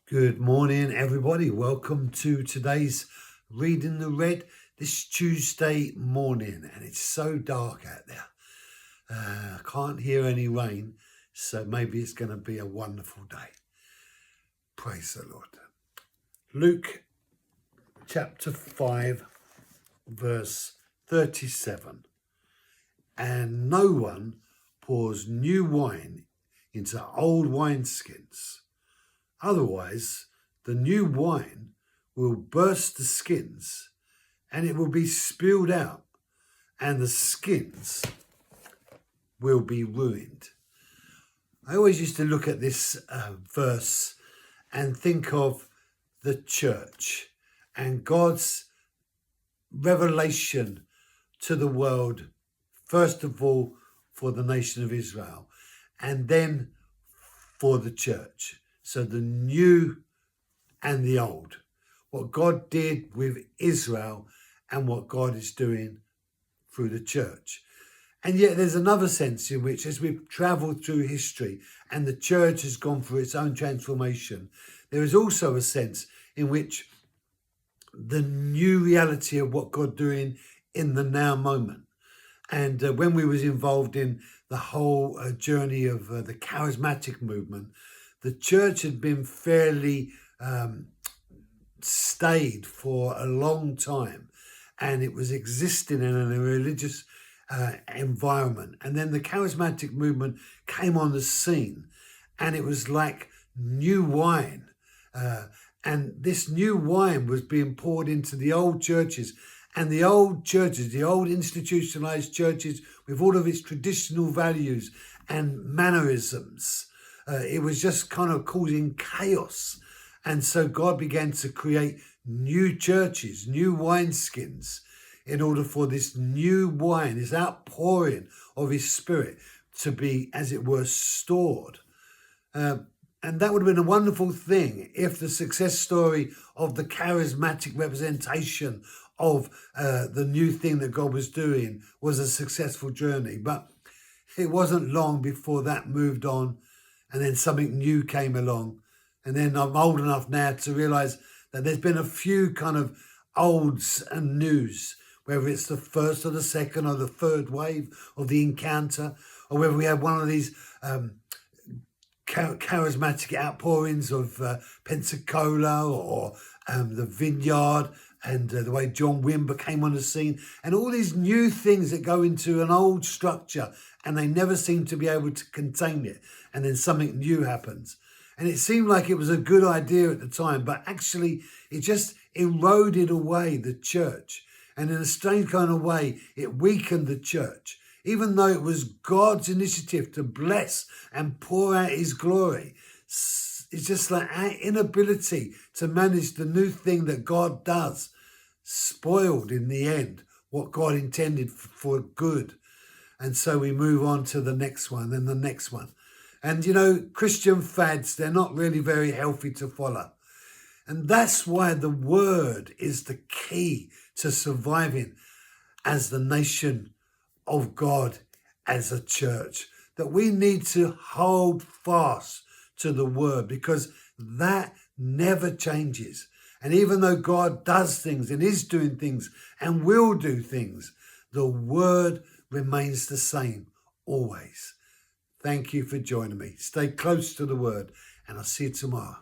Good morning, everybody. Welcome to today's Reading the Red this Tuesday morning. And it's so dark out there. I can't hear any rain, so maybe it's going to be a wonderful day. Praise the Lord. Luke chapter 5, verse 37. And no one pours new wine into old wineskins. Otherwise, the new wine will burst the skins and it will be spilled out and the skins will be ruined. I always used to look at this verse and think of the church and God's revelation to the world, first of all for the nation of Israel and then for the church. So the new and the old, what God did with Israel and what God is doing through the church. And yet there's another sense in which, as we've travelled through history and the church has gone through its own transformation, there is also a sense in which the new reality of what God doing in the now moment. And when we was involved in the whole journey of the charismatic movement, the church had been fairly stayed for a long time and it was existing in a religious environment. And then the charismatic movement came on the scene and it was like new wine. And this new wine was being poured into the old churches. And the old churches, the old institutionalized churches with all of its traditional values and mannerisms, it was just kind of causing chaos. And so God began to create new churches, new wineskins, in order for this new wine, this outpouring of his spirit to be, as it were, stored. And that would have been a wonderful thing if the success story of the charismatic representation of the new thing that God was doing was a successful journey. But it wasn't long before that moved on. And then something new came along. And then I'm old enough now to realise that there's been a few kind of olds and news, whether it's the first or the second or the third wave of the encounter, or whether we have one of these charismatic outpourings of Pensacola or the Vineyard, and the way John Wimber came on the scene, and all these new things that go into an old structure and they never seem to be able to contain it. And then something new happens. And it seemed like it was a good idea at the time, but actually it just eroded away the church. And in a strange kind of way, it weakened the church, even though it was God's initiative to bless and pour out his glory. It's just like our inability to manage the new thing that God does spoiled in the end what God intended for good. And so we move on to the next one, then the next one. And, you know, Christian fads, they're not really very healthy to follow. And that's why the word is the key to surviving as the nation of God, as a church, that we need to hold fast to the word, because that never changes. And even though God does things and is doing things and will do things, the word remains the same always. Thank you for joining me. Stay close to the word, and I'll see you tomorrow.